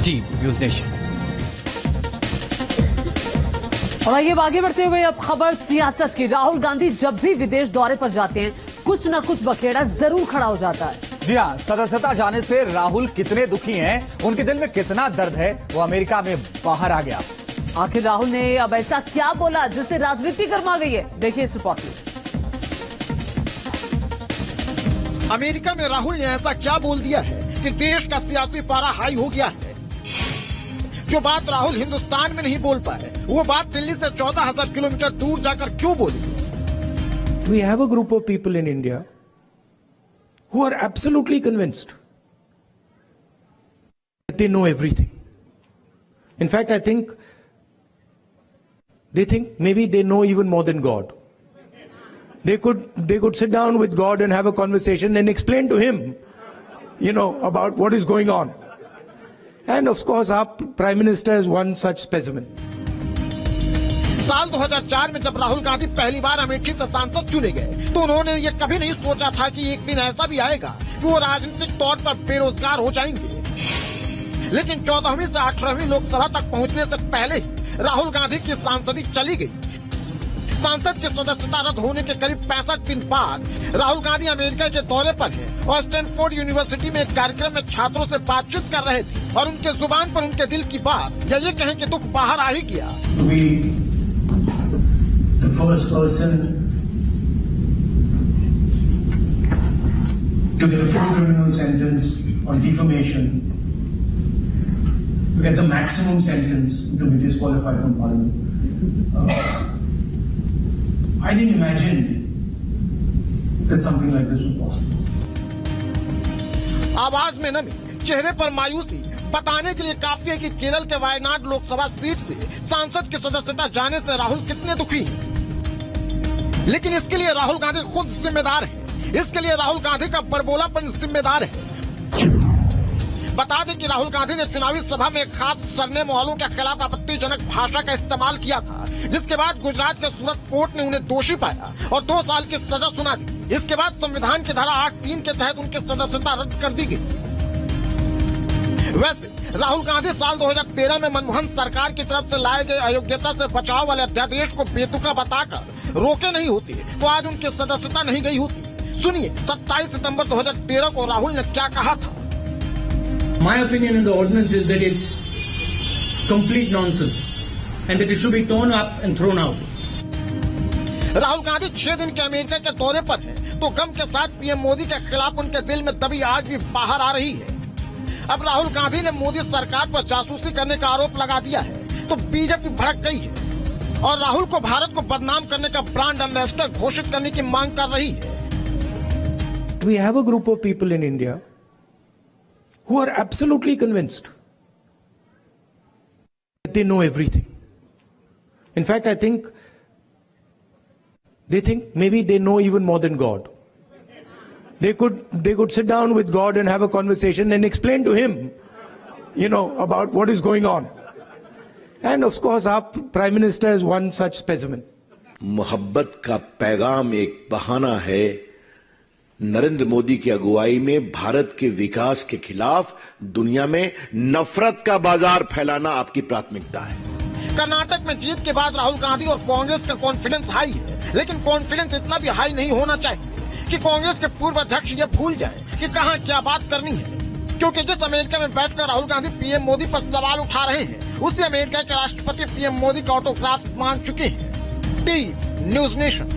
Team news nation. और आइए आगे बढ़ते हुए अब खबर सियासत की। राहुल गांधी जब भी विदेश दौरे पर जाते हैं कुछ न कुछ बखेड़ा जरूर खड़ा हो जाता है। जी हाँ, सदस्यता जाने से राहुल कितने दुखी हैं, उनके दिल में कितना दर्द है, वो अमेरिका में बाहर आ गया। आखिर राहुल ने अब ऐसा क्या बोला जिससे राजनीति गर्मा गई है, देखिए इस रिपोर्ट में। अमेरिका में राहुल ने ऐसा क्या बोल दिया है कि देश का सियासी पारा हाई हो गया है। जो बात राहुल हिंदुस्तान में नहीं बोल पाए, वो बात दिल्ली से 14,000 किलोमीटर दूर जाकर क्यों बोली। We have a group of people in India who are absolutely convinced that they know everything. In fact, I think they think maybe they know even more than God. They could sit down with God and have a conversation and explain to him, about what is going on. And of course, our Prime Minister is one such specimen. साल 2004 में जब राहुल गांधी पहली बार अमेठी से सांसद चुने गए तो उन्होंने ये कभी नहीं सोचा था कि एक दिन ऐसा भी आएगा कि वो राजनीतिक तौर पर बेरोजगार हो जाएंगे। लेकिन 14वीं से 18वीं लोकसभा तक पहुंचने से पहले ही राहुल गांधी की सांसदी चली गई। सांसद की सदस्यता रद्द होने के करीब 65 दिन बाद राहुल गांधी अमेरिका के दौरे पर हैं और स्टैनफोर्ड यूनिवर्सिटी में एक कार्यक्रम में छात्रों से बातचीत कर रहे थे और उनके जुबान पर उनके दिल की बात या ये कहें कि दुख बाहर आ ही गया। The first person to get a full criminal sentence on defamation, to get the maximum sentence to be disqualified from parliament. I didn't imagine that something like this was possible. आवाज में नमी, चेहरे पर मायूसी बताने के लिए काफी है कि केरल के वायनाड लोकसभा सीट से सांसद की सदस्यता जाने से राहुल कितने दुखी हैं। लेकिन इसके लिए राहुल गांधी खुद जिम्मेदार है। इसके लिए राहुल गांधी का बड़बोलापन जिम्मेदार है। बता दें कि राहुल गांधी ने चुनावी सभा में एक खास सरनेम वालों के खिलाफ आपत्तिजनक भाषा का इस्तेमाल किया था, जिसके बाद गुजरात के सूरत कोर्ट ने उन्हें दोषी पाया और 2 साल की सजा सुना दी। इसके बाद संविधान की धारा 8(3) के तहत उनकी सदस्यता रद्द कर दी गई। वैसे राहुल गांधी साल 2013 में मनमोहन सरकार की तरफ से लाए गए अयोग्यता से बचाव वाले अध्यादेश को बेतुका बताकर रोके नहीं होते तो आज उनकी सदस्यता नहीं गई होती। सुनिए 27 सितंबर 2013 को राहुल ने क्या कहा था। My opinion on the ordinance is that it's complete nonsense and that it should be torn up and thrown out. Rahul Gandhi 6 दिन के अमेरिका के दौरे पर हैं, तो गम के साथ पीएम मोदी के खिलाफ उनके दिल में दबी आग भी बाहर आ रही है। अब राहुल गांधी ने मोदी सरकार पर जासूसी करने का आरोप लगा दिया है तो बीजेपी भड़क गई है और राहुल को भारत को बदनाम करने का ब्रांड एम्बेसडर घोषित करने की मांग कर रही है। We have a group of people in India who are absolutely convinced that they know everything. In fact, I think they think maybe they know even more than God. They could sit down with God and have a conversation and explain to him, about what is going on. And of course, our Prime Minister is one such specimen. मोहब्बत का पैगाम एक बहाना है। नरेंद्र मोदी की अगुवाई में भारत के विकास के खिलाफ दुनिया में नफरत का बाजार फैलाना आपकी प्राथमिकता है। कर्नाटक में जीत के बाद राहुल गांधी और कांग्रेस का कॉन्फिडेंस हाई है, लेकिन कॉन्फिडेंस इतना भी हाई नहीं होना चाहिए कि कांग्रेस के पूर्व अध्यक्ष ये भूल जाए कि कहां क्या बात करनी है। क्योंकि जिस अमेरिका में बैठकर राहुल गांधी पीएम मोदी पर सवाल उठा रहे हैं, उसी अमेरिका के राष्ट्रपति पीएम मोदी का ऑटोग्राफ मांग चुके हैं। Team news nation.